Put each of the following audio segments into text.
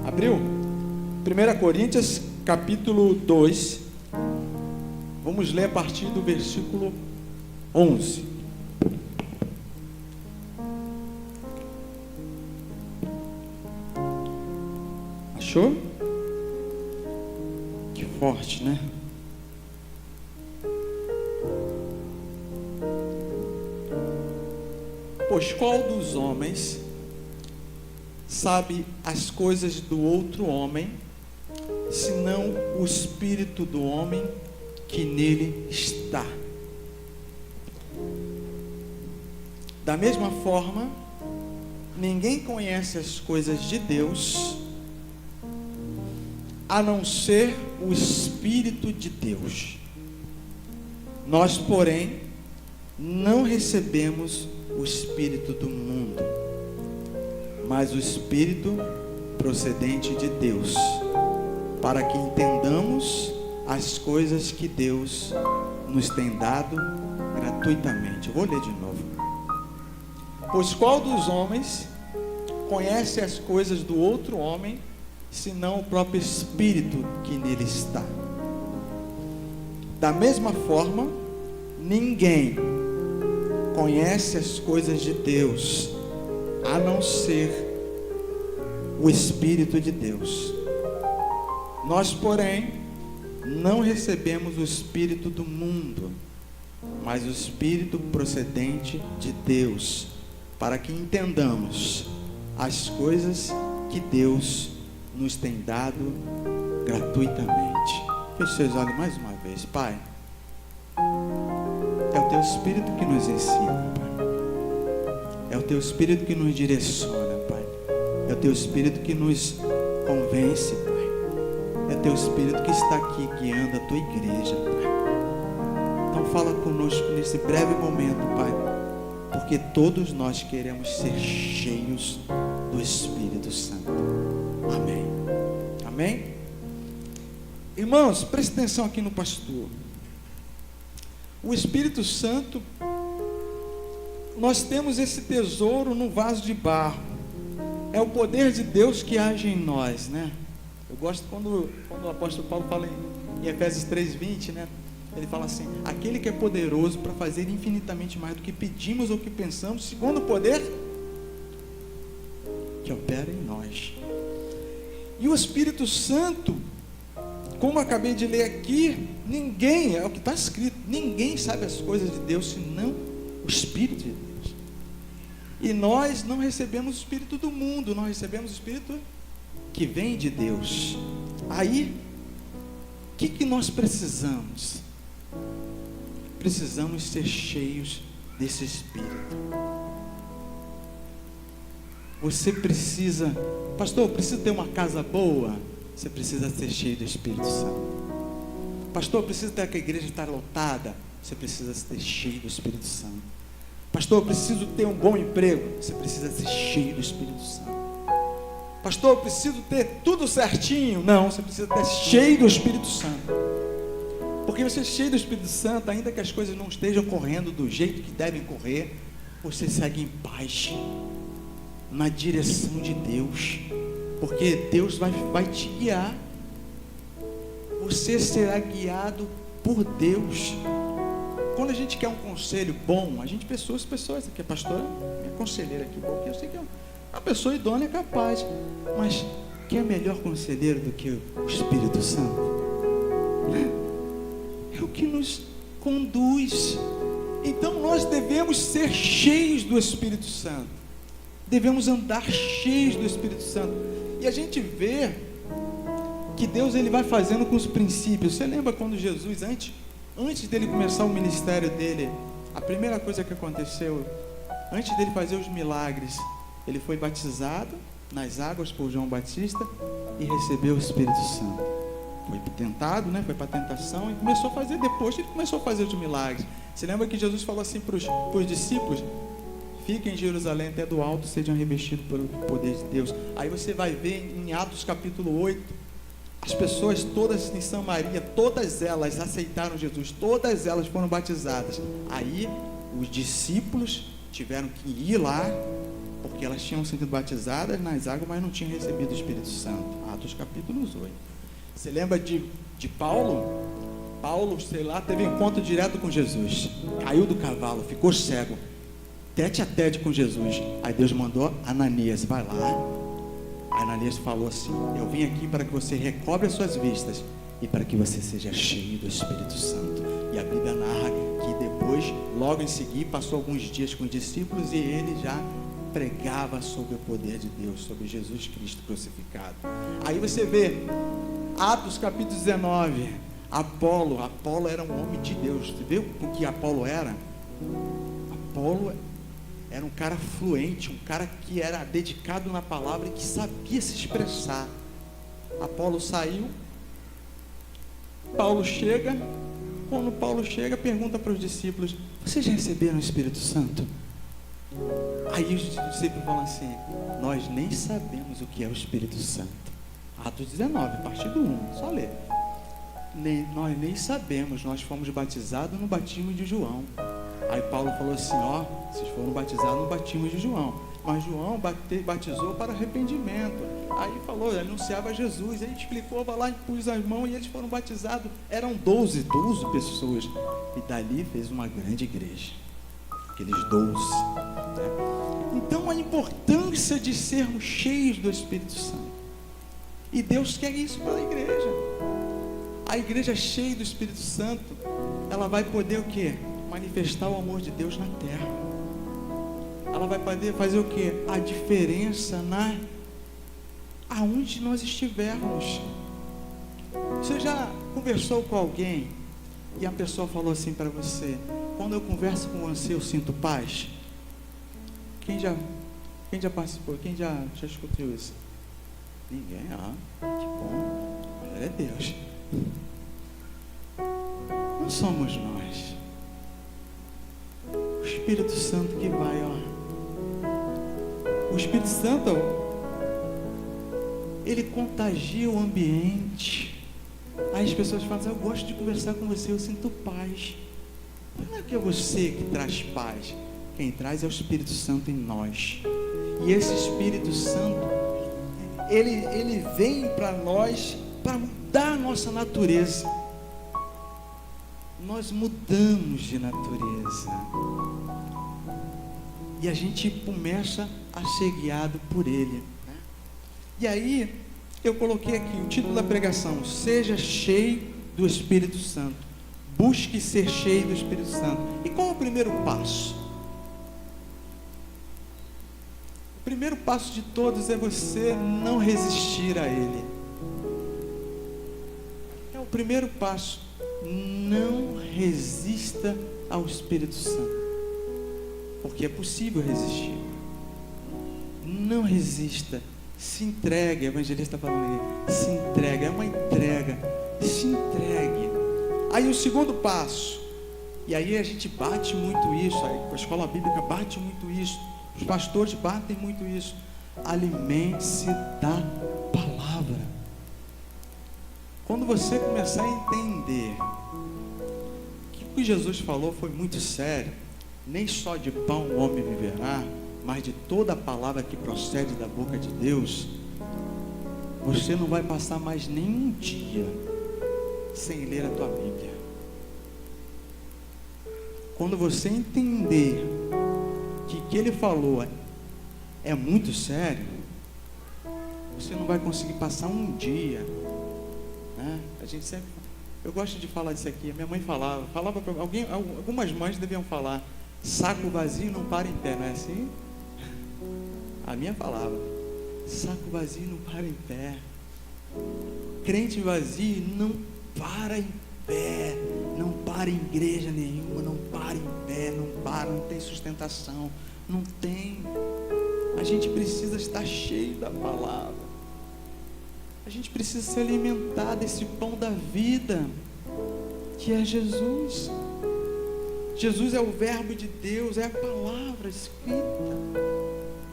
Abriu? 1 Coríntios, capítulo 2. Vamos ler a partir do versículo 11. Achou? Que forte, né? Pois qual dos homens sabe as coisas do outro homem, senão o espírito do homem que nele está? Da mesma forma, ninguém conhece as coisas de Deus, a não ser o Espírito de Deus. Nós, porém, não recebemos o Espírito do mundo, mas o Espírito procedente de Deus, para que entendamos as coisas que Deus nos tem dado gratuitamente. Eu vou ler de novo. Pois qual dos homens conhece as coisas do outro homem, senão o próprio Espírito que nele está? Da mesma forma, ninguém conhece as coisas de Deus, a não ser o Espírito de Deus. Nós, porém, não recebemos o Espírito do mundo, mas o Espírito procedente de Deus, para que entendamos as coisas que Deus nos tem dado gratuitamente. Feche seus olhos mais uma vez. Pai, é o Teu Espírito que nos ensina, Pai. É o Teu Espírito que nos direciona, Pai. É o Teu Espírito que nos convence, Pai. É o Teu Espírito que está aqui guiando a Tua igreja, Pai. Então fala conosco nesse breve momento, Pai, porque todos nós queremos ser cheios do Espírito Santo. Amém. Amém? Irmãos, preste atenção aqui no pastor. O Espírito Santo, nós temos esse tesouro no vaso de barro. É o poder de Deus que age em nós, né? Eu gosto quando o apóstolo Paulo fala em Efésios 3:20, né? Ele fala assim: aquele que é poderoso para fazer infinitamente mais do que pedimos ou que pensamos, segundo o poder que opera em nós. E o Espírito Santo, como eu acabei de ler aqui, ninguém, é o que está escrito, ninguém sabe as coisas de Deus senão o Espírito de Deus. E nós não recebemos o Espírito do mundo, nós recebemos o Espírito que vem de Deus. Aí, o que nós precisamos? Precisamos ser cheios desse Espírito. Você precisa, pastor, eu preciso ter uma casa boa. Você precisa ser cheio do Espírito Santo. Pastor, eu preciso ter que a igreja estar lotada. Você precisa ser cheio do Espírito Santo. Pastor, eu preciso ter um bom emprego. Você precisa ser cheio do Espírito Santo. Pastor, eu preciso ter tudo certinho. Não, você precisa ter cheio do Espírito Santo. Porque você é cheio do Espírito Santo, ainda que as coisas não estejam correndo do jeito que devem correr, você segue em paz, na direção de Deus, porque Deus vai te guiar. Você será guiado por Deus. Quando a gente quer um conselho bom, a gente, pessoas aqui, a pastora, minha conselheira aqui, porque eu sei que é uma pessoa idônea e capaz, mas quem é melhor conselheiro do que o Espírito Santo? É o que nos conduz. Então nós devemos ser cheios do Espírito Santo, devemos andar cheios do Espírito Santo. E a gente vê que Deus, ele vai fazendo com os princípios. Você lembra quando Jesus, antes dele começar o ministério dele, a primeira coisa que aconteceu, antes dele fazer os milagres, ele foi batizado nas águas por João Batista e recebeu o Espírito Santo. Foi tentado, né? Foi para a tentação e começou a fazer. Depois ele começou a fazer os milagres. Você lembra que Jesus falou assim para os discípulos: fiquem em Jerusalém até do alto, sejam revestidos pelo poder de Deus. Aí você vai ver em Atos capítulo 8, as pessoas todas em Samaria, todas elas aceitaram Jesus, todas elas foram batizadas. Aí os discípulos tiveram que ir lá, porque porque elas tinham sido batizadas nas águas, mas não tinham recebido o Espírito Santo. Atos capítulo 8. Você lembra de Paulo? Paulo, sei lá, teve encontro direto com Jesus, caiu do cavalo, ficou cego, tete a tete com Jesus. Aí Deus mandou Ananias, vai lá. Ananias falou assim: eu vim aqui para que você recobre as suas vistas e para que você seja cheio do Espírito Santo. E a Bíblia narra que depois, logo em seguida, passou alguns dias com os discípulos e ele já pregava sobre o poder de Deus, sobre Jesus Cristo crucificado. Aí você vê Atos capítulo 19, Apolo era um homem de Deus. Você vê o que Apolo era? Apolo era um cara fluente, um cara que era dedicado na palavra e que sabia se expressar. Apolo saiu, Paulo chega. Quando Paulo chega, pergunta para os discípulos: vocês já receberam o Espírito Santo? Aí os discípulos falam assim: nós nem sabemos o que é o Espírito Santo. Atos 19, partido 1, só ler. Nós nem sabemos, nós fomos batizados no batismo de João. Aí Paulo falou assim: ó, vocês foram batizados no batismo de João, mas João batizou para arrependimento. Aí falou, anunciava Jesus, ele explicou, vai lá, pôs as mãos e eles foram batizados. Eram 12 pessoas. E dali fez uma grande igreja, aqueles 12, né? Então a importância de sermos cheios do Espírito Santo. E Deus quer isso para a igreja. A igreja cheia do Espírito Santo, ela vai poder o quê? Manifestar o amor de Deus na terra. Ela vai poder fazer o quê? A diferença aonde nós estivermos. Você já conversou com alguém e a pessoa falou assim para você: quando eu converso com você eu sinto paz? Quem já participou? Quem já escutou isso? Ninguém? Ah, que bom, glória a Deus. Não somos nós, o Espírito Santo que vai, ó. O Espírito Santo, ele contagia o ambiente. Aí as pessoas falam assim: eu gosto de conversar com você, eu sinto paz. Não é que é você que traz paz, quem traz é o Espírito Santo em nós. E esse Espírito Santo, ele vem para nós para mudar a nossa natureza. Nós mudamos de natureza e a gente começa a ser guiado por ele, né? E aí eu coloquei aqui o título da pregação: seja cheio do Espírito Santo. Busque ser cheio do Espírito Santo. E qual é o primeiro passo? O primeiro passo de todos é você não resistir a ele. É o primeiro passo. Não resista ao Espírito Santo, porque é possível resistir. Não resista, se entregue. O evangelista está falando aí, se entregue, é uma entrega, se entregue. Aí o segundo passo, e aí a gente bate muito isso, a escola bíblica bate muito isso, os pastores batem muito isso: alimente-se da palavra. Quando você começar a entender que o que Jesus falou foi muito sério, nem só de pão o homem viverá, mas de toda a palavra que procede da boca de Deus, você não vai passar mais nenhum dia sem ler a tua Bíblia. Quando você entender que o que ele falou é muito sério, você não vai conseguir passar um dia, né? A gente sempre, eu gosto de falar disso aqui. A minha mãe falava para alguém, algumas mães deviam falar: saco vazio não para em pé, não é assim? A minha falava: saco vazio não para em pé. Crente vazio não para em pé, não para em igreja nenhuma, não para em pé, não tem sustentação, não tem. A gente precisa estar cheio da palavra. A gente precisa se alimentar desse pão da vida, que é Jesus. Jesus é o verbo de Deus, é a palavra escrita.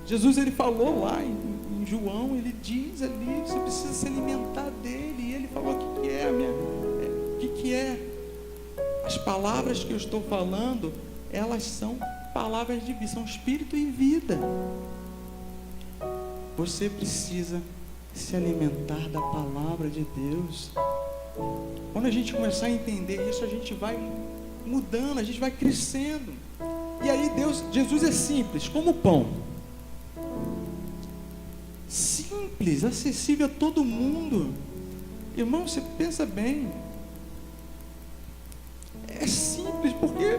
Jesus, ele falou lá em João, ele diz ali, você precisa se alimentar dele. E ele falou: o que é o que é? As palavras que eu estou falando, elas são palavras de vida, são espírito e vida. Você precisa se alimentar da palavra de Deus. Quando a gente começar a entender isso, a gente vai mudando, a gente vai crescendo. E aí Jesus é simples, como o pão. Simples, acessível a todo mundo. Irmão, você pensa bem. É simples porque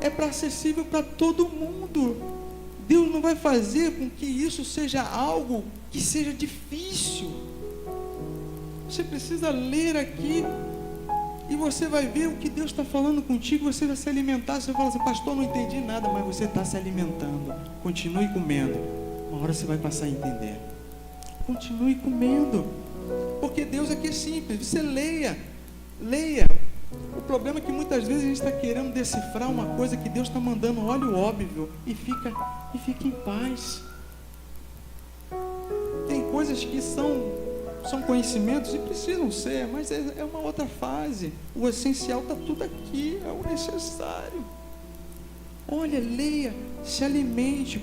é acessível para todo mundo. Deus não vai fazer com que isso seja algo que seja difícil. Você precisa ler aqui e você vai ver o que Deus está falando contigo. Você vai se alimentar. Você vai falar assim: pastor, não entendi nada. Mas você está se alimentando. Continue comendo. Uma hora você vai passar a entender. Continue comendo, porque Deus aqui é simples. Você leia. O problema é que muitas vezes a gente está querendo decifrar uma coisa que Deus está mandando. Olha o óbvio e fica em paz. Tem coisas que são conhecimentos e precisam ser, mas é uma outra fase. O essencial está tudo aqui, é o necessário. Olha, leia, se alimente,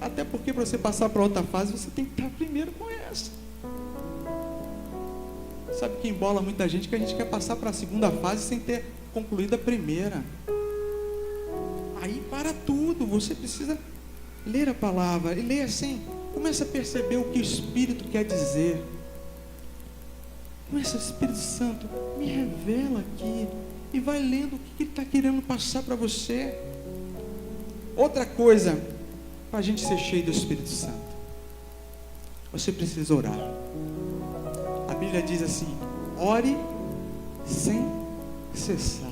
até porque para você passar para outra fase, você tem que estar primeiro com essa. Sabe que embola muita gente, que a gente quer passar para a segunda fase sem ter concluído a primeira. Aí para tudo, você precisa ler a palavra, e ler assim, começa a perceber o que o Espírito quer dizer. Começa, Espírito Santo, me revela aqui, e vai lendo o que Ele está querendo passar para você. Outra coisa, para a gente ser cheio do Espírito Santo, você precisa orar. A Bíblia diz assim: ore sem cessar.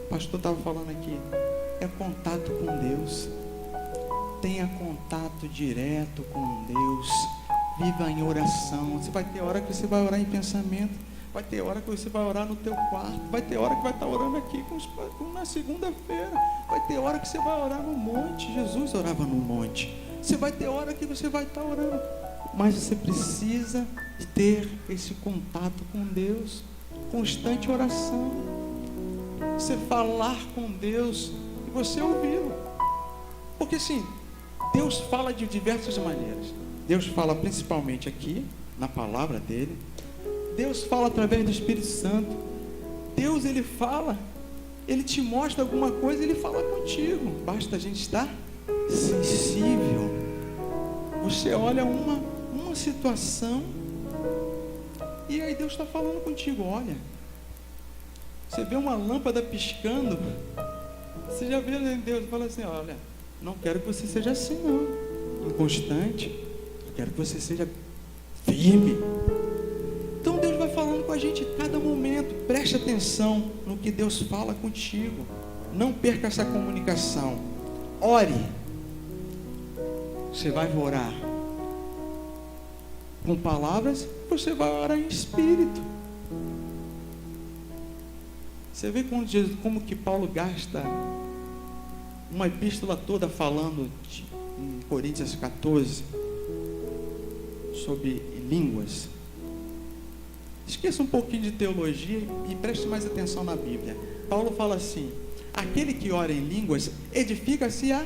O pastor estava falando aqui, é contato com Deus. Tenha contato direto com Deus. Viva em oração. Você vai ter hora que você vai orar em pensamento. Vai ter hora que você vai orar no teu quarto. Vai ter hora que vai estar orando aqui na segunda-feira. Vai ter hora que você vai orar no monte. Jesus orava no monte. Você vai ter hora que você vai estar orando. Mas você precisa ter esse contato com Deus. Constante oração. Você falar com Deus e você ouvi-lo. Porque assim, Deus fala de diversas maneiras. Deus fala principalmente aqui, na palavra dele. Deus fala através do Espírito Santo. Deus, Ele fala, Ele te mostra alguma coisa, Ele fala contigo. Basta a gente estar sensível. Você olha uma situação e aí Deus está falando contigo. Olha, você vê uma lâmpada piscando, você já vê Deus fala assim: olha, não quero que você seja assim não, inconstante. Eu quero que você seja firme. Então Deus vai falando com a gente a cada momento. Preste atenção no que Deus fala contigo. Não perca essa comunicação. Ore. Você vai orar com palavras, você vai orar em espírito. Você vê como que Paulo gasta uma epístola toda falando em Coríntios 14 sobre línguas. Esqueça um pouquinho de teologia e preste mais atenção na Bíblia. Paulo fala assim: aquele que ora em línguas edifica-se a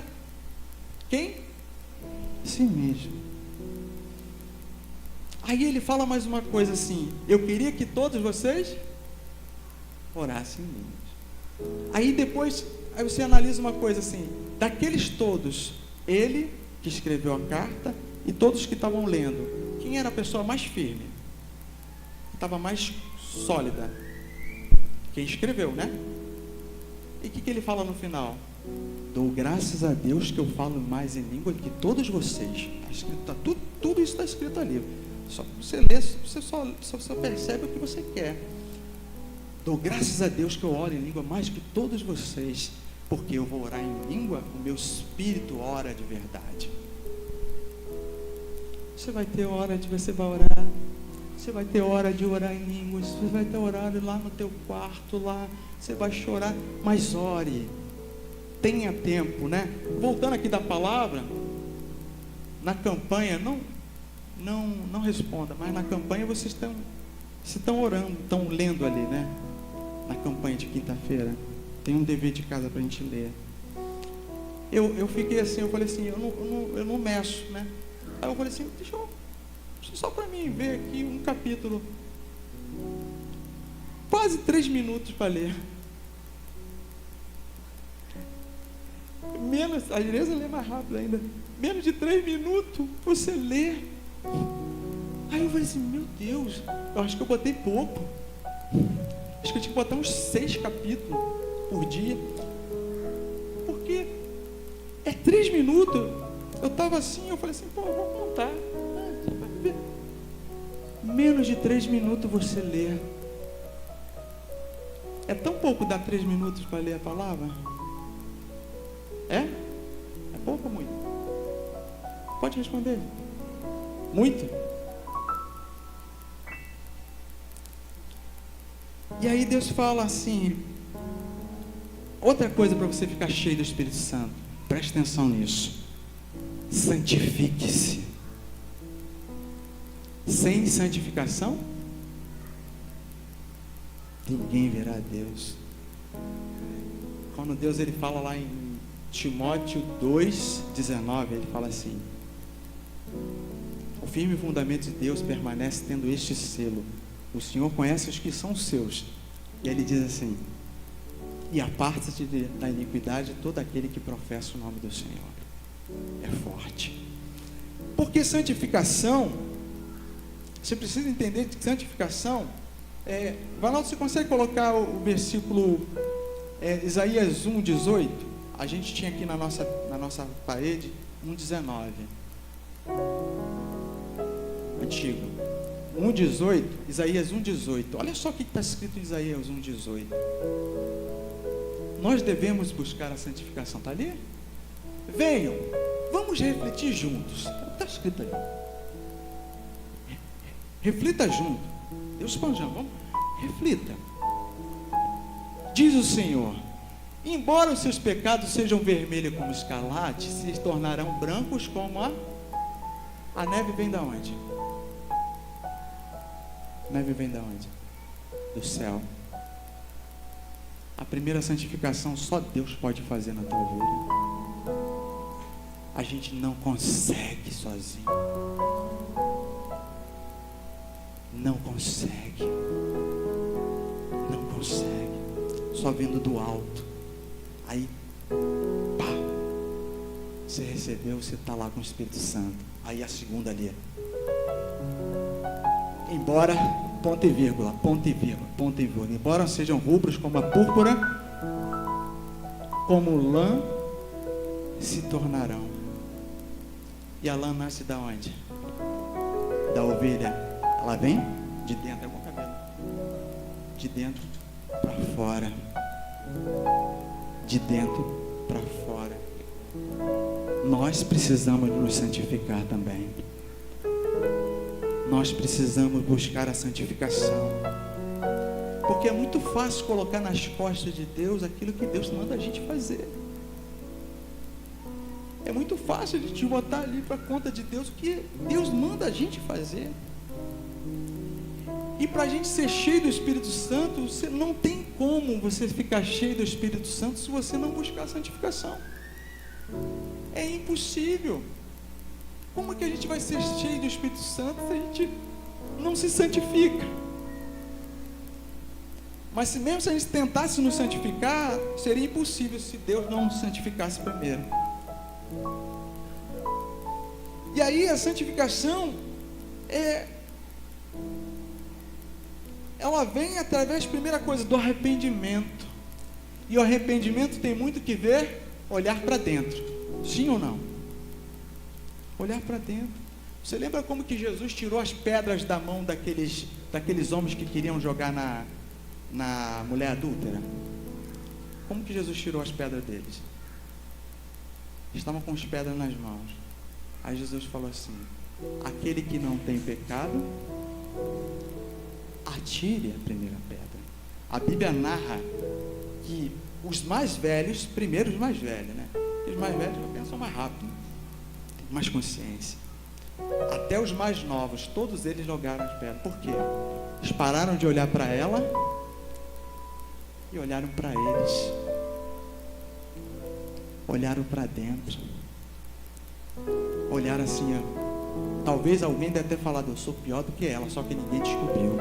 quem? Si mesmo. Aí ele fala mais uma coisa assim: eu queria que todos vocês orassem em línguas. Aí depois, aí você analisa uma coisa assim: daqueles todos, ele que escreveu a carta e todos que estavam lendo, quem era a pessoa mais firme? Estava mais sólida? Quem escreveu, né? E o que ele fala no final? Dou graças a Deus que eu falo mais em língua que todos vocês. Tudo isso está escrito ali. Só que você lê, você só percebe o que você quer. Dou graças a Deus que eu oro em língua mais que todos vocês, porque eu vou orar em língua, o meu espírito ora de verdade. Você vai ter hora de você vai orar. Você vai ter hora de orar em línguas. Você vai ter horário lá no teu quarto, lá. Você vai chorar, mas ore. Tenha tempo, né? Voltando aqui da palavra, na campanha, não responda, mas na campanha vocês estão orando, estão lendo ali, né? Na campanha de quinta-feira. Tem um dever de casa para a gente ler. eu fiquei assim, eu falei assim, eu não meço, né? Aí eu falei assim, deixa só para mim ver aqui um capítulo. Quase 3 minutos para ler. Menos, às vezes eu leio mais rápido ainda. Menos de 3 minutos você lê. Aí eu falei assim, meu Deus, eu acho que eu botei pouco. Acho que eu tinha que botar uns 6 capítulos por dia. Porque é 3 minutos. Eu estava assim, eu falei assim, pô, eu vou contar. Menos de 3 minutos você lê. É tão pouco dar 3 minutos para ler a palavra? É? É pouco ou muito? Pode responder. Muito? E aí Deus fala assim, outra coisa para você ficar cheio do Espírito Santo, preste atenção nisso, santifique-se. Sem santificação, ninguém verá a Deus. Quando Deus ele fala lá em Timóteo 2,19, ele fala assim, o firme fundamento de Deus permanece tendo este selo, o Senhor conhece os que são seus. E ele diz assim, e aparta-te da iniquidade todo aquele que professa o nome do Senhor. É forte. Porque santificação, você precisa entender que santificação, Vanaldo, você consegue colocar o versículo Isaías 1,18? A gente tinha aqui na nossa parede 1,19. Antigo. 1,18, Isaías 1,18. Olha só o que está escrito em Isaías 1,18. Nós devemos buscar a santificação. Está ali? Venham, vamos refletir juntos. Está escrito ali. Reflita junto. Deus esponjando, vamos. Reflita. Diz o Senhor: embora os seus pecados sejam vermelhos como escarlate, se tornarão brancos como a neve. Vem da onde? Neve vem da onde? Do céu. A primeira santificação só Deus pode fazer na tua vida. A gente não consegue sozinho. Não consegue. Não consegue. Só vindo do alto. Aí, pá, você recebeu, você está lá com o Espírito Santo. Aí a segunda ali. Embora, ponto e vírgula, ponto e vírgula, ponto e vírgula. Embora sejam rubros como a púrpura, como lã se tornarão. E a lã nasce da onde? Da ovelha. Ela vem de dentro, é igual cabelo. De dentro para fora. De dentro para fora. Nós precisamos nos santificar também. Nós precisamos buscar a santificação. Porque é muito fácil colocar nas costas de Deus aquilo que Deus manda a gente fazer. É muito fácil a gente botar ali para a conta de Deus o que Deus manda a gente fazer. E para a gente ser cheio do Espírito Santo, você não tem como você ficar cheio do Espírito Santo se você não buscar a santificação. É impossível. Como é que a gente vai ser cheio do Espírito Santo se a gente não se santifica? Mas se mesmo se a gente tentasse nos santificar, seria impossível se Deus não nos santificasse primeiro. E aí a santificação ela vem através, primeira coisa, do arrependimento. E o arrependimento tem muito que ver, olhar para dentro. Sim ou não? Olhar para dentro. Você lembra como que Jesus tirou as pedras da mão daqueles homens que queriam jogar na mulher adúltera? Como que Jesus tirou as pedras deles? Estavam com as pedras nas mãos. Aí Jesus falou assim: aquele que não tem pecado, atire a primeira pedra. A Bíblia narra que os mais velhos, primeiro os mais velhos, né? Os mais velhos pensam mais rápido, tem mais consciência. Até os mais novos, todos eles jogaram as pedras. Por quê? Eles pararam de olhar para ela e olharam para eles. olharam para dentro. Olharam assim, ó. Talvez alguém deve ter falado, eu sou pior do que ela, só que ninguém descobriu.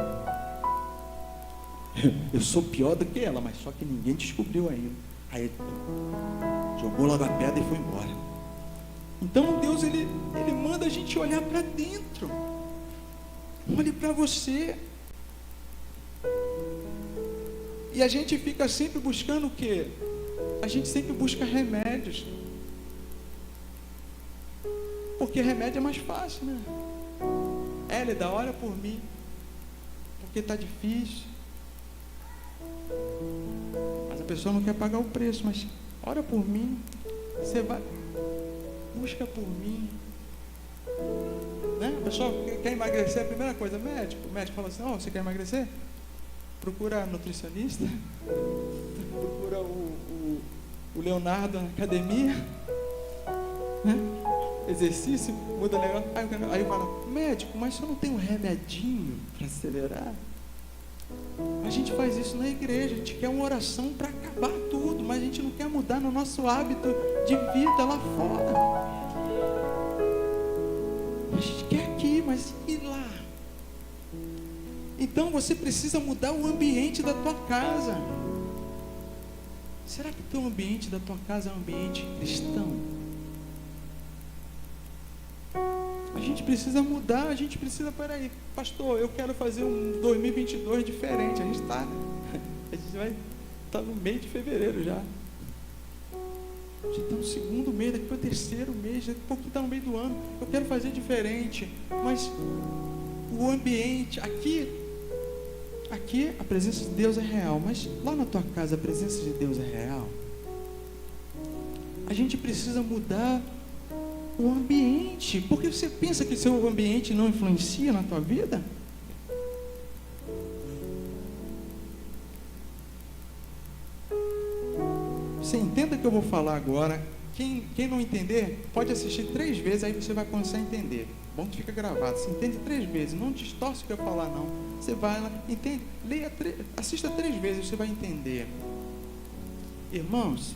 Eu sou pior do que ela, mas só que ninguém descobriu ainda. Aí jogou logo a pedra e foi embora. Então Deus, ele manda a gente olhar para dentro. Olhe para você. E a gente fica sempre buscando o quê? A gente sempre busca remédios. Porque remédio é mais fácil, né? Hélida, ora por mim. Porque está difícil. Mas a pessoa não quer pagar o preço. Mas ora por mim. Você vai, busca por mim. Né? A pessoa quer emagrecer, a primeira coisa, médico. O médico fala assim, ó, você quer emagrecer? Procura nutricionista. Procura o Leonardo na academia. Né? Exercício, muda o negócio. Aí eu falo, médico, mas se eu não tenho um remedinho para acelerar? A gente faz isso na igreja, a gente quer uma oração para acabar tudo, mas a gente não quer mudar no nosso hábito de vida lá fora. A gente quer aqui, mas e lá? Então você precisa mudar o ambiente da tua casa. Será que o teu ambiente da tua casa é um ambiente cristão? A gente precisa mudar, a gente precisa, peraí, pastor, eu quero fazer um 2022 diferente. A gente vai estar no meio de fevereiro já. A gente está no segundo mês, daqui para o terceiro mês, daqui a pouco está no meio do ano. Eu quero fazer diferente, mas o ambiente, aqui a presença de Deus é real, mas lá na tua casa a presença de Deus é real. A gente precisa mudar o ambiente, porque você pensa que seu ambiente não influencia na tua vida? Você entenda o que eu vou falar agora. Quem não entender, pode assistir 3 vezes, aí você vai começar a entender. Bom que fica gravado, você entende 3 vezes, não distorce o que eu falar não. Você vai lá, entende, assista 3 vezes, você vai entender. Irmãos,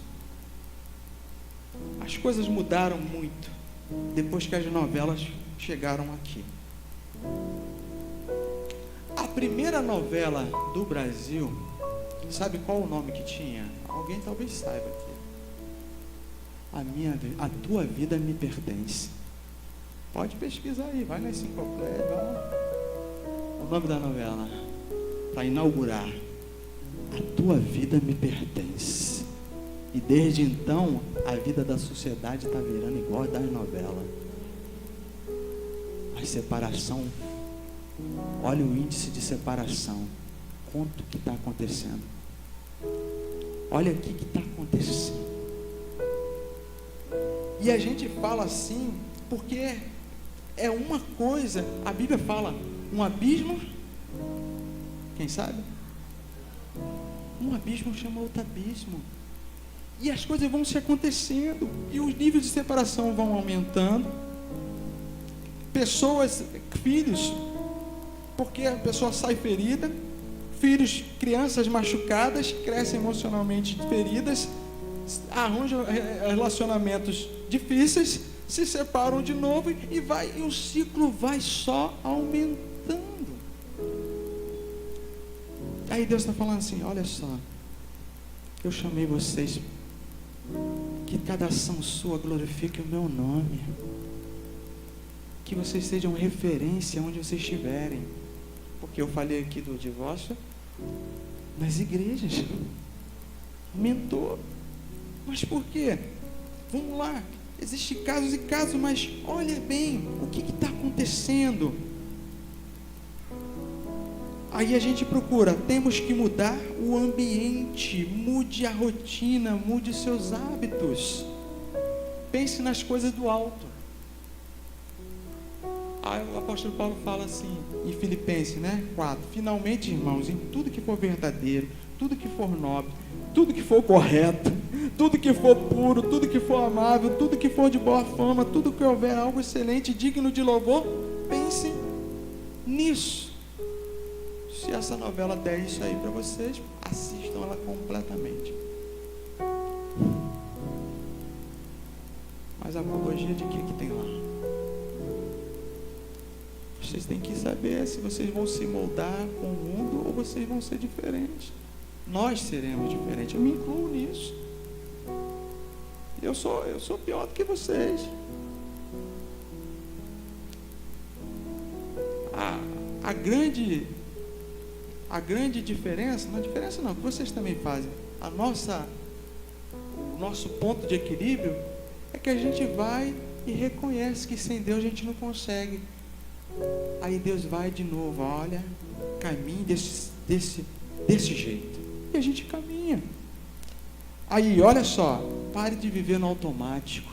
as coisas mudaram muito depois que as novelas chegaram aqui. A primeira novela do Brasil, sabe qual o nome que tinha? Alguém talvez saiba aqui. A tua vida me pertence. Pode pesquisar aí, vai na enciclopédia, vai lá. O nome da novela, para inaugurar. A tua vida me pertence. E desde então, a vida da sociedade está virando igual a das novelas. A separação, olha o índice de separação. Quanto que está acontecendo? Olha aqui que está acontecendo. E a gente fala assim, porque é uma coisa, a Bíblia fala, um abismo, quem sabe? Um abismo chama outro abismo. E as coisas vão se acontecendo, e os níveis de separação vão aumentando. Pessoas, filhos, porque a pessoa sai ferida, filhos, crianças machucadas, crescem emocionalmente feridas, arranjam relacionamentos difíceis, se separam de novo e o ciclo vai só aumentando. Aí Deus está falando assim, olha só, eu chamei vocês, que cada ação sua glorifique o meu nome, que vocês sejam referência onde vocês estiverem, porque eu falei aqui do divórcio nas igrejas, aumentou, mas por quê? Vamos lá, existem casos e casos, mas olha bem, o que está acontecendo? Aí a gente procura, temos que mudar o ambiente, mude a rotina, mude os seus hábitos, pense nas coisas do alto. Aí o apóstolo Paulo fala assim, em Filipenses 4, finalmente, irmãos, em tudo que for verdadeiro, tudo que for nobre, tudo que for correto, tudo que for puro, tudo que for amável, tudo que for de boa fama, tudo que houver algo excelente, digno de louvor, pense nisso. Se essa novela der isso aí para vocês, assistam ela completamente. Mas a apologia de que tem lá? Vocês têm que saber se vocês vão se moldar com o mundo ou vocês vão ser diferentes. Nós seremos diferentes. Eu me incluo nisso. Eu sou pior do que vocês. A grande diferença, não é diferença não, que vocês também fazem. O nosso ponto de equilíbrio é que a gente vai e reconhece que sem Deus a gente não consegue. Aí Deus vai de novo, olha, caminhe desse jeito. E a gente caminha. Aí, olha só, pare de viver no automático.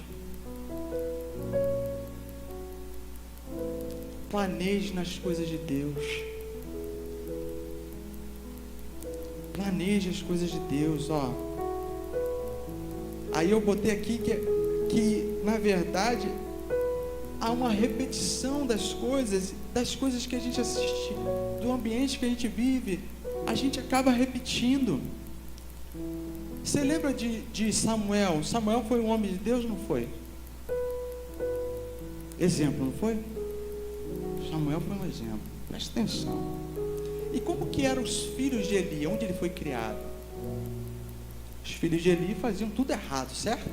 Planeje nas coisas de Deus. Planeje as coisas de Deus, ó. Aí eu botei aqui que na verdade há uma repetição das coisas que a gente assiste, do ambiente que a gente vive, a gente acaba repetindo. Você lembra de Samuel? Samuel foi um homem de Deus, não foi? Exemplo, não foi? Samuel foi um exemplo. Presta atenção. E como que eram os filhos de Eli? Onde ele foi criado? Os filhos de Eli faziam tudo errado, certo?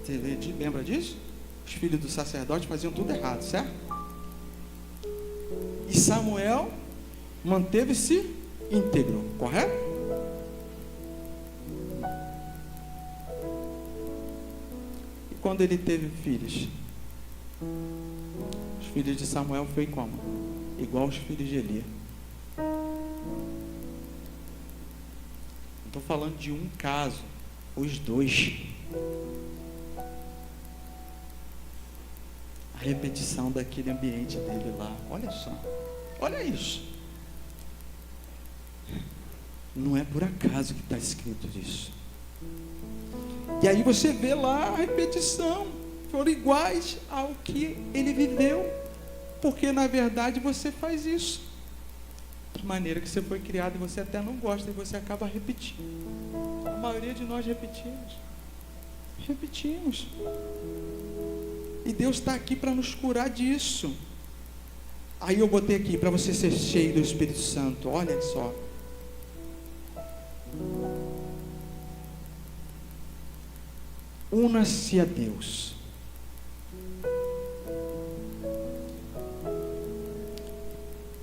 Você lembra disso? Os filhos do sacerdote faziam tudo errado, certo? E Samuel manteve-se íntegro, correto? E quando ele teve filhos? Os filhos de Samuel foi como? Igual aos filhos de Eli. Estou falando de um caso, os dois. A repetição daquele ambiente dele lá. Olha só. Olha isso. Não é por acaso que está escrito isso. E aí você vê lá a repetição. Foram iguais ao que ele viveu. Porque na verdade você faz isso. De maneira que você foi criado e você até não gosta. E você acaba repetindo. A maioria de nós repetimos. Repetimos. E Deus está aqui para nos curar disso. Aí eu botei aqui para você ser cheio do Espírito Santo. Olha só. Una-se a Deus.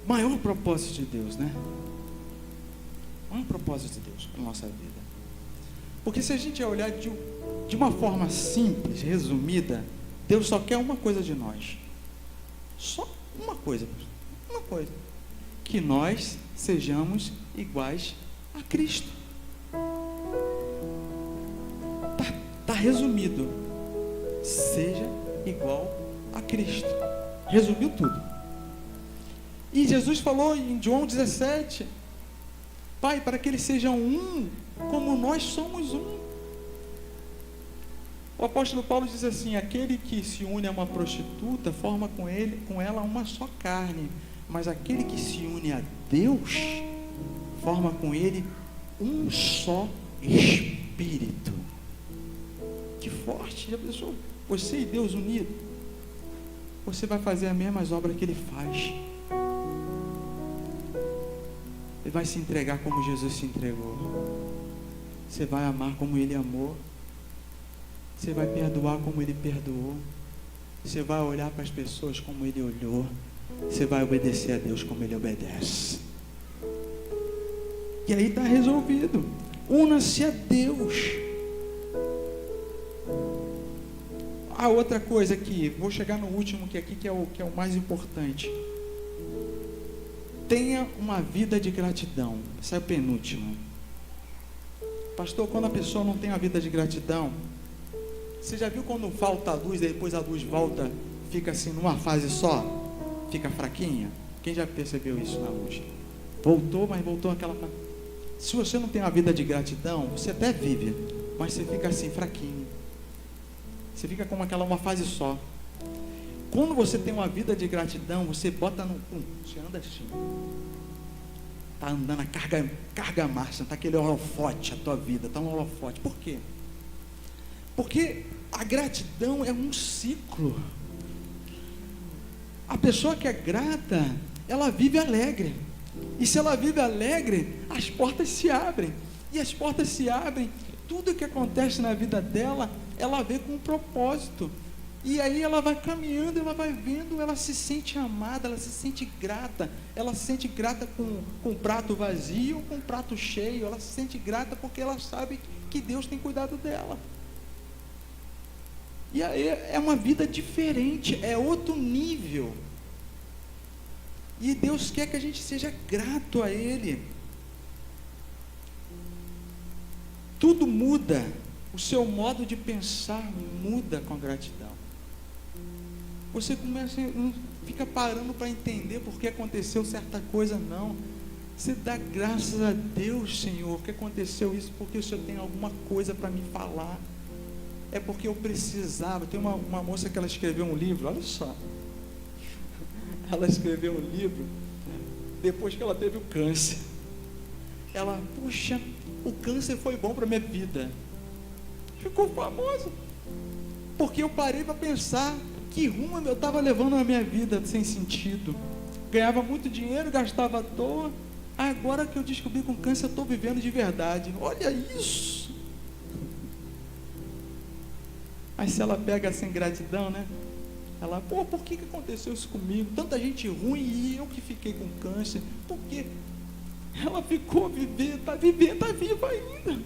Maior propósito de Deus, né? Um propósito de Deus para a nossa vida. Porque se a gente olhar de uma forma simples, resumida, Deus só quer uma coisa de nós. Só uma coisa. Uma coisa. Que nós sejamos iguais a Cristo. Tá resumido. Seja igual a Cristo. Resumiu tudo. E Jesus falou em João 17: Pai, para que eles sejam um, como nós somos um. O apóstolo Paulo diz assim: aquele que se une a uma prostituta forma com ela uma só carne, mas aquele que se une a Deus forma com ele um só espírito. Que forte! Já pensou? Você e Deus unido, você vai fazer as mesmas obras que Ele faz. Ele vai se entregar como Jesus se entregou. Você vai amar como Ele amou. Você vai perdoar como Ele perdoou. Você vai olhar para as pessoas como Ele olhou. Você vai obedecer a Deus como Ele obedece. E aí está resolvido. Una-se a Deus. A outra coisa aqui, vou chegar no último que aqui que é o mais importante. Tenha uma vida de gratidão. Essa é a penúltima. Pastor, quando a pessoa não tem uma vida de gratidão, você já viu quando falta a luz e depois a luz volta, fica assim numa fase só? Fica fraquinha? Quem já percebeu isso na luz? Voltou, mas voltou aquela fase. Se você não tem uma vida de gratidão, você até vive, mas você fica assim fraquinho. Você fica como uma fase só. Quando você tem uma vida de gratidão, você bota no... Você anda assim. Está andando a carga marcha, está aquele holofote a tua vida, está um holofote. Por quê? Porque A gratidão é um ciclo. A pessoa que é grata, ela vive alegre. E se ela vive alegre, as portas se abrem. E as portas se abrem, tudo que acontece na vida dela, ela vê com um propósito. E aí ela vai caminhando, ela vai vendo, ela se sente amada, ela se sente grata. Ela se sente grata com um prato vazio, com um prato cheio. Ela se sente grata porque ela sabe que Deus tem cuidado dela. E aí é uma vida diferente, é outro nível. E Deus quer que a gente seja grato a Ele. Tudo muda, o seu modo de pensar muda com a gratidão. Você começa, não fica parando para entender por que aconteceu certa coisa, não. Você dá graças a Deus, Senhor, que aconteceu isso, porque o Senhor tem alguma coisa para me falar. É porque eu precisava. Tem uma moça que ela escreveu um livro, olha só. Ela escreveu um livro depois que ela teve o câncer. Ela, puxa, o câncer foi bom para a minha vida. Ficou famosa. Porque eu parei para pensar que rumo eu estava levando na minha vida sem sentido. Ganhava muito dinheiro, gastava à toa. Agora que eu descobri que com câncer eu estou vivendo de verdade. Olha isso. Mas se ela pega sem gratidão, né? Ela, por que aconteceu isso comigo? Tanta gente ruim e eu que fiquei com câncer. Por quê? Ela ficou vivendo, está viva ainda.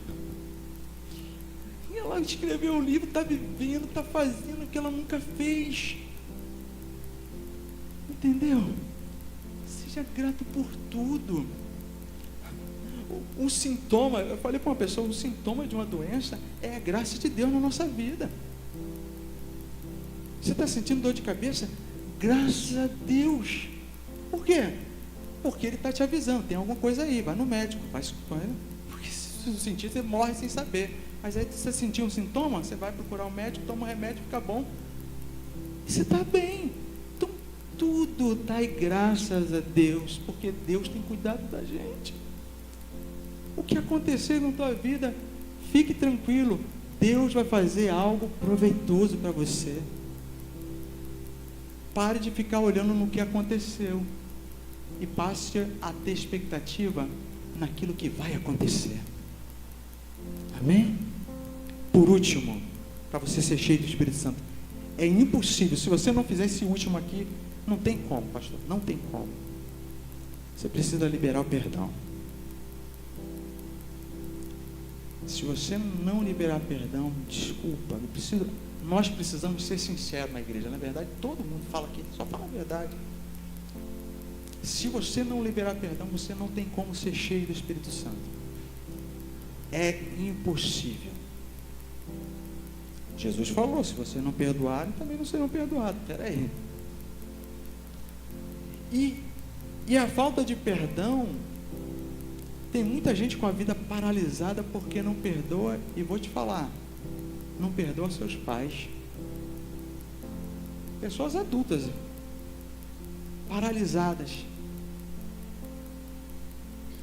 E ela escreveu um livro, está vivendo, está fazendo o que ela nunca fez. Entendeu? Seja grato por tudo. Um sintoma, eu falei para uma pessoa, um sintoma de uma doença é a graça de Deus na nossa vida. Você está sentindo dor de cabeça? Graças a Deus. Por quê? Porque Ele está te avisando, tem alguma coisa aí, vai no médico, porque se você sentir, você morre sem saber. Mas aí se você sentir um sintoma, você vai procurar um médico, toma um remédio, fica bom. E você está bem. Então tudo dá graças a Deus, porque Deus tem cuidado da gente. O que acontecer na tua vida, fique tranquilo, Deus vai fazer algo proveitoso para você. Pare de ficar olhando no que aconteceu e passe a ter expectativa naquilo que vai acontecer. Amém? Por último, para você ser cheio do Espírito Santo, é impossível, se você não fizer esse último aqui, não tem como, pastor, não tem como. Você precisa liberar o perdão. Se você não liberar perdão, desculpa, nós precisamos ser sinceros na igreja. Na verdade, todo mundo fala aqui, só fala a verdade. Se você não liberar perdão, você não tem como ser cheio do Espírito Santo. É impossível. Jesus falou, se você não perdoar, também não serão perdoados. Espera aí. E a falta de perdão, tem muita gente com a vida paralisada porque não perdoa, e vou te falar, não perdoa seus pais. Pessoas adultas, paralisadas.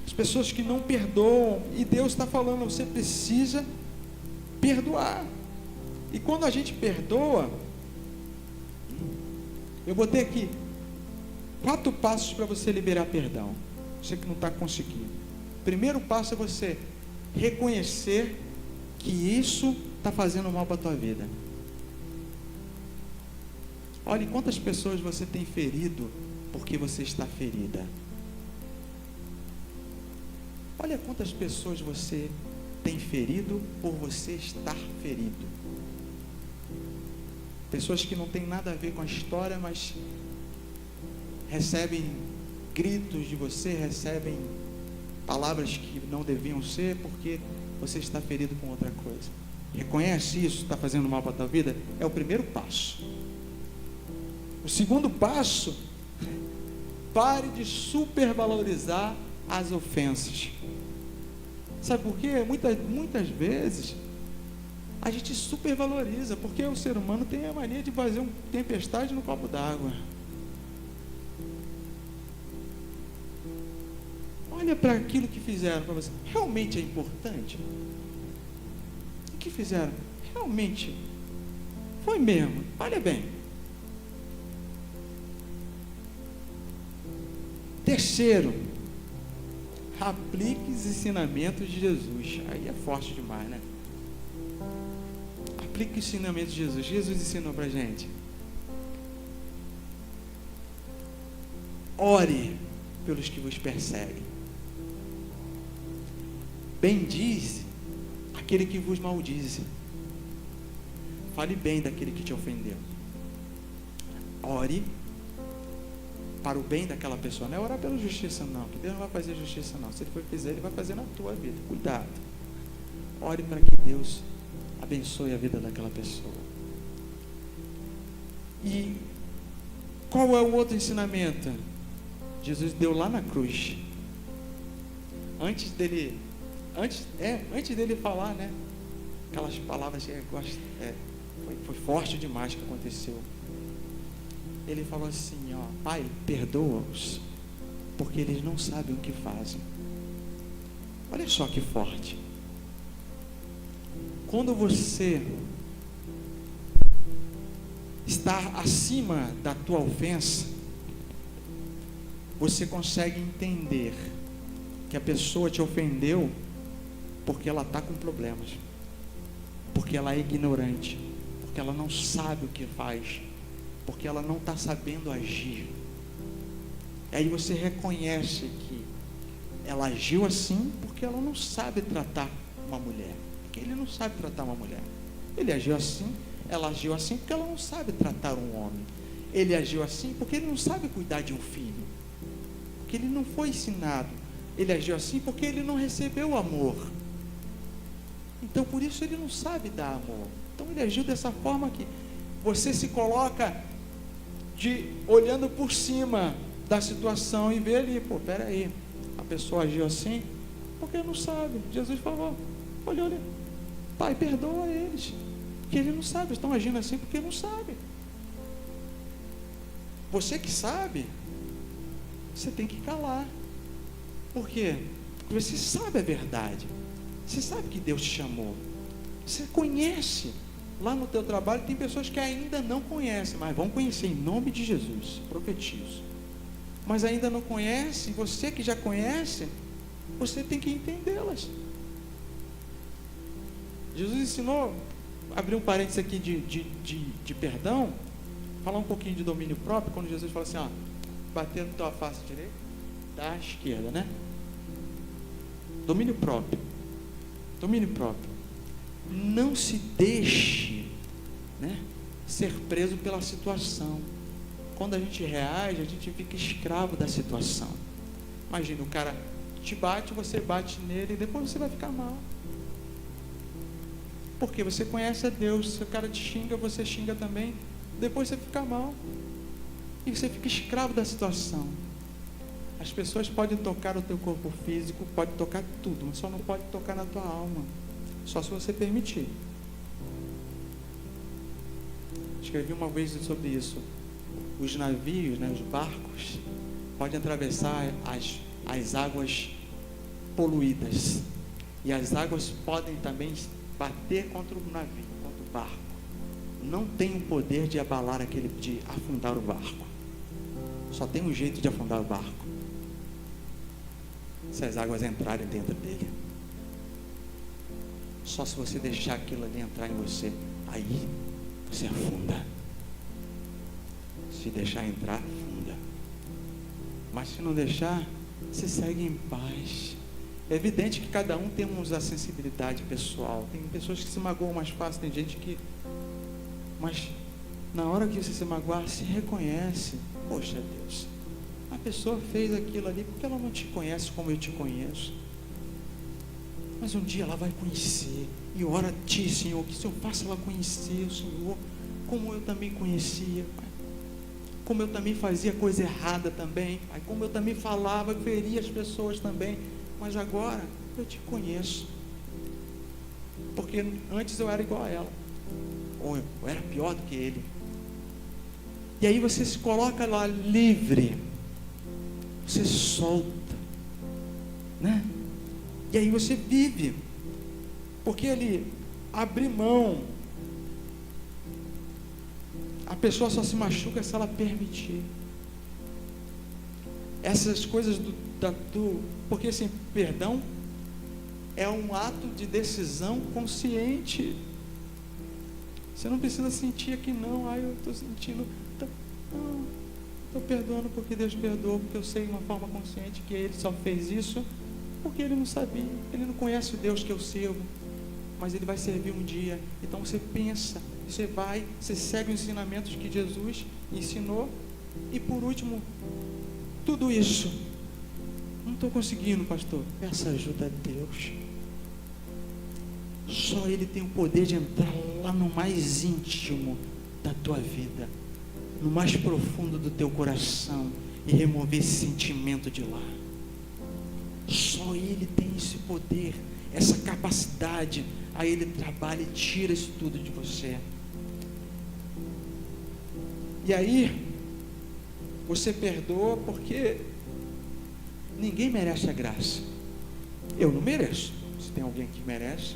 As pessoas que não perdoam, e Deus está falando, você precisa perdoar. E quando a gente perdoa, eu botei aqui 4 passos para você liberar perdão. Você que não está conseguindo. Primeiro passo é você reconhecer que isso está fazendo mal para a tua vida. Olha quantas pessoas você tem ferido porque você está ferida. Olha quantas pessoas você tem ferido por você estar ferido. Pessoas que não têm nada a ver com a história, mas recebem gritos de você, recebem palavras que não deviam ser, porque você está ferido com outra coisa. Reconhece isso, está fazendo mal para a tua vida? É o primeiro passo. O segundo passo, pare de supervalorizar as ofensas. Sabe por quê? Muitas vezes a gente supervaloriza, porque o ser humano tem a mania de fazer uma tempestade no copo d'água. Olha para aquilo que fizeram para você. Realmente é importante? O que fizeram? Realmente Foi mesmo, olha bem. Terceiro, aplique os ensinamentos de Jesus. Aí é forte demais, né? Aplique os ensinamentos de Jesus. Jesus ensinou pra gente: ore pelos que vos perseguem. Bendize aquele que vos maldize. Fale bem daquele que te ofendeu. Ore para o bem daquela pessoa. Não é orar pela justiça, não, que Deus não vai fazer justiça, não. Se Ele for fizer, Ele vai fazer na tua vida. Cuidado. Ore para que Deus abençoe a vida daquela pessoa. E qual é o outro ensinamento? Jesus deu lá na cruz. Antes dele falar, né? Aquelas palavras que foi forte demais que aconteceu. Ele falou assim, ó: Pai, perdoa-os, porque eles não sabem o que fazem. Olha só que forte. Quando você está acima da tua ofensa, você consegue entender que a pessoa te ofendeu porque ela está com problemas, porque ela é ignorante, porque ela não sabe o que faz, porque ela não está sabendo agir. E aí você reconhece que ela agiu assim porque ela não sabe tratar uma mulher, porque ele não sabe tratar uma mulher. Ele agiu assim, ela agiu assim porque ela não sabe tratar um homem. Ele agiu assim porque ele não sabe cuidar de um filho, porque ele não foi ensinado. Ele agiu assim porque ele não recebeu amor. Então por isso ele não sabe dar amor. Então ele agiu dessa forma que você se coloca olhando por cima da situação e vê ali, pô, peraí, a pessoa agiu assim porque não sabe. Jesus falou, olha, Pai, perdoa eles, porque eles não sabem, estão agindo assim porque não sabem. Você que sabe, você tem que calar. Por quê? Porque você sabe a verdade, você sabe que Deus te chamou, você conhece. Lá no teu trabalho tem pessoas que ainda não conhecem, mas vão conhecer em nome de Jesus, profetizo. Mas ainda não conhecem. Você que já conhece, você tem que entendê-las. Jesus ensinou, abrir um parênteses aqui de perdão, falar um pouquinho de domínio próprio, quando Jesus fala assim, ó, batendo tua face direita, da esquerda, né? Domínio próprio. Domínio próprio. Não se deixe, né, ser preso pela situação. Quando a gente reage, a gente fica escravo da situação. Imagina, o cara te bate, você bate nele e depois você vai ficar mal. Porque você conhece a Deus. Se o cara te xinga, você xinga também. Depois você fica mal. E você fica escravo da situação. As pessoas podem tocar o teu corpo físico, podem tocar tudo, mas só não pode tocar na tua alma. Só se você permitir. Escrevi uma vez sobre isso. Os navios, né, os barcos, podem atravessar as águas poluídas. E as águas podem também bater contra o navio, contra o barco. Não tem o poder de abalar de afundar o barco. Só tem um jeito de afundar o barco: se as águas entrarem dentro dele. Só se você deixar aquilo ali entrar em você, aí você afunda. Se deixar entrar, afunda. Mas se não deixar, você segue em paz. É evidente que cada um temos a sensibilidade pessoal. Tem pessoas que se magoam mais fácil, tem gente que... Mas na hora que você se magoar, se reconhece. Poxa Deus, a pessoa fez aquilo ali porque ela não te conhece como eu te conheço. Mas um dia ela vai conhecer. E ora a ti, Senhor, que o Senhor faça ela conhecer o Senhor, como eu também conhecia, Pai. Como eu também fazia coisa errada também, Pai. Como eu também falava, feria as pessoas também. Mas agora eu te conheço. Porque antes eu era igual a ela, ou eu era pior do que ele. E aí você se coloca lá livre. Você solta, né? E aí você vive. Porque ele abre mão A pessoa só se machuca se ela permitir. Essas coisas porque assim, perdão é um ato de decisão consciente. Você não precisa sentir aqui não, eu estou sentindo, não, estou perdoando porque Deus perdoou, porque eu sei de uma forma consciente que Ele só fez isso porque Ele não sabia, Ele não conhece o Deus que eu sirvo, mas Ele vai servir um dia. Então você pensa, você segue os ensinamentos que Jesus ensinou. E por último, tudo isso, não estou conseguindo, pastor, peça ajuda a Deus. Só Ele tem o poder de entrar lá no mais íntimo da tua vida, no mais profundo do teu coração, e remover esse sentimento de lá. Só Ele tem esse poder, essa capacidade. Aí Ele trabalha e tira isso tudo de você. E aí você perdoa porque ninguém merece a graça. Eu não mereço. Se tem alguém que merece,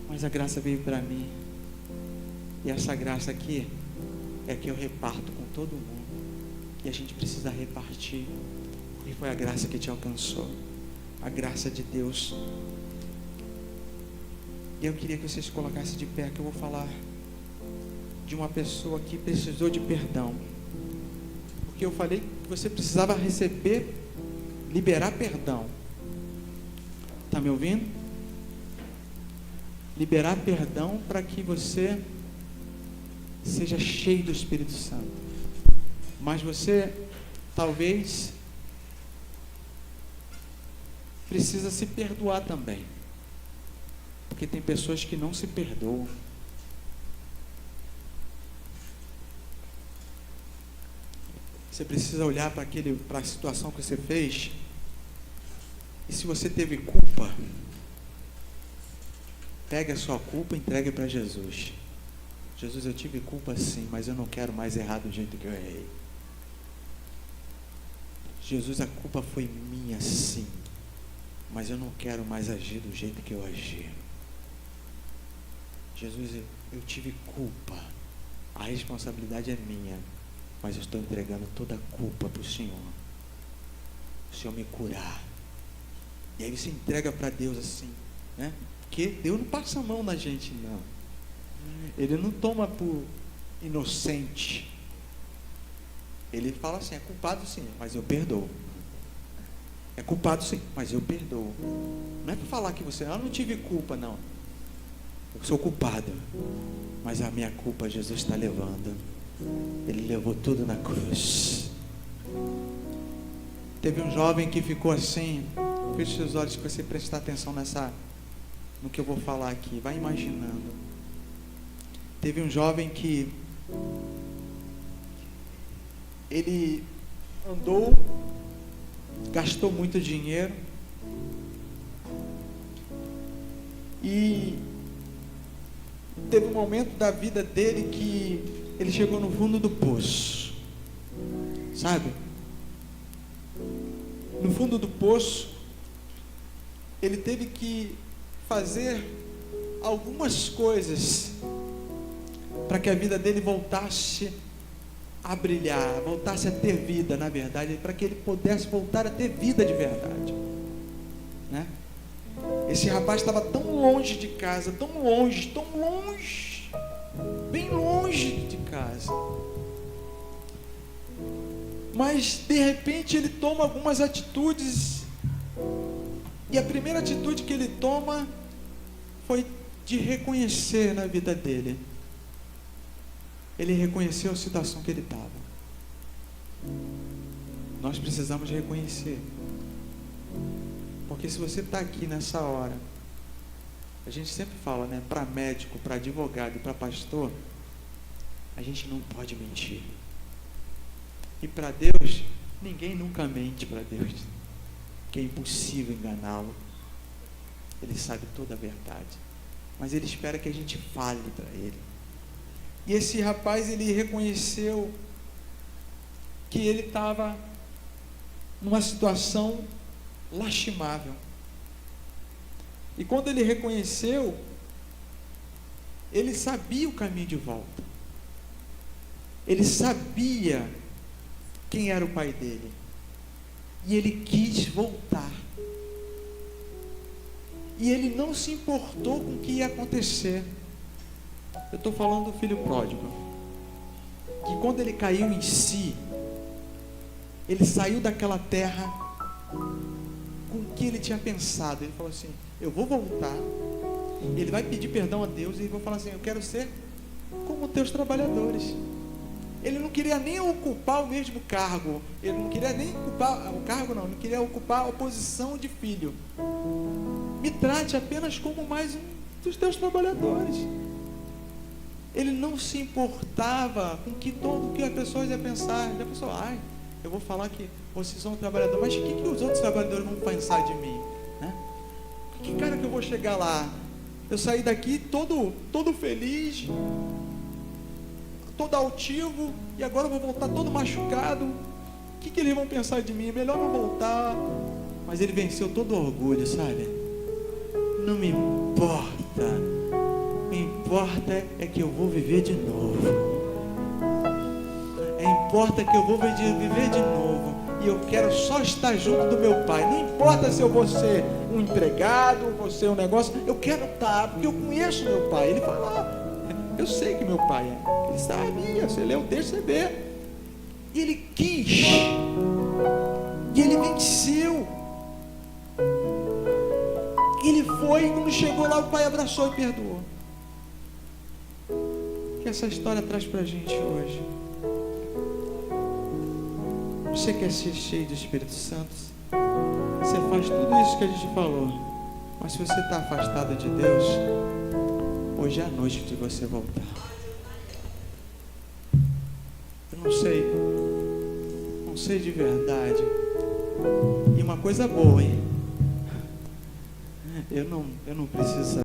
mas a graça veio para mim, e essa graça aqui é que eu reparto com todo mundo, e a gente precisa repartir, porque foi a graça que te alcançou, a graça de Deus. E eu queria que vocês colocassem de pé, que eu vou falar de uma pessoa que precisou de perdão, porque eu falei que você precisava receber, liberar perdão. Está me ouvindo? Liberar perdão para que você seja cheio do Espírito Santo. Mas você talvez precisa se perdoar também, porque tem pessoas que não se perdoam. Você precisa olhar para a situação que você fez, e se você teve culpa, pegue a sua culpa e entregue para Jesus. Jesus, eu tive culpa sim, mas eu não quero mais errar do jeito que eu errei. Jesus, a culpa foi minha sim, mas eu não quero mais agir do jeito que eu agi. Jesus, eu tive culpa, a responsabilidade é minha, mas eu estou entregando toda a culpa para o Senhor. O Senhor me curar. E aí você entrega para Deus assim, né? Porque Deus não passa a mão na gente, não. Ele não toma por inocente. Ele fala assim, é culpado sim, mas eu perdoo. É culpado sim, mas eu perdoo. Não é para falar que você, eu não tive culpa, não. Eu sou culpado, mas a minha culpa Jesus está levando. Ele levou tudo na cruz. Teve um jovem que ficou assim, feche seus olhos para você prestar atenção no que eu vou falar aqui, vai imaginando. Teve um jovem que ele andou, gastou muito dinheiro e teve um momento da vida dele que ele chegou no fundo do poço, sabe? No fundo do poço, ele teve que fazer algumas coisas para que a vida dele voltasse a brilhar, voltasse a ter vida, na verdade, para que ele pudesse voltar a ter vida de verdade, né? Esse rapaz estava tão longe de casa, tão longe, bem longe de casa, mas de repente ele toma algumas atitudes, e a primeira atitude que ele toma foi de reconhecer na vida dele. Ele reconheceu a situação que ele estava. Nós precisamos reconhecer, porque se você está aqui nessa hora, a gente sempre fala, né, para médico, para advogado e para pastor, a gente não pode mentir. E para Deus, ninguém nunca mente para Deus, que é impossível enganá-lo. Ele sabe toda a verdade, mas Ele espera que a gente fale para Ele. E esse rapaz, ele reconheceu que ele estava numa situação lastimável. E quando ele reconheceu, ele sabia o caminho de volta. Ele sabia quem era o pai dele. E ele quis voltar. E ele não se importou com o que ia acontecer. Eu estou falando do filho pródigo. Que quando ele caiu em si, ele saiu daquela terra com o que ele tinha pensado. Ele falou assim: eu vou voltar. Ele vai pedir perdão a Deus e vai falar assim: eu quero ser como teus trabalhadores. Ele não queria nem ocupar o mesmo cargo. Ele não queria nem ocupar o cargo, não. Ele queria ocupar a posição de filho. Me trate apenas como mais um dos teus trabalhadores. Ele não se importava com tudo que as pessoas iam pensar. Já pensou: ai, eu vou falar que vocês são trabalhadores, mas o que os outros trabalhadores vão pensar de mim? Né? Que cara que eu vou chegar lá? Eu saí daqui todo feliz, todo altivo, e agora eu vou voltar todo machucado. O que eles vão pensar de mim? Melhor não voltar. Mas ele venceu todo o orgulho, sabe? Não me importa. O que importa é que eu vou viver de novo. Importa que eu vou viver de novo. E eu quero só estar junto do meu pai. Não importa se eu vou ser um empregado, vou ser um negócio. Eu quero estar, porque eu conheço meu pai. Ele fala: eu sei que meu pai é. Ele sabia, você leu o texto, você vê. E ele quis. E ele venceu. Ele foi, e quando chegou lá, o pai abraçou e perdoou. O que essa história traz pra gente hoje? Você quer ser cheio do Espírito Santo? Você faz tudo isso que a gente falou. Mas se você está afastado de Deus, hoje é a noite de você voltar. Eu não sei de verdade. E uma coisa boa, hein? Eu não preciso saber.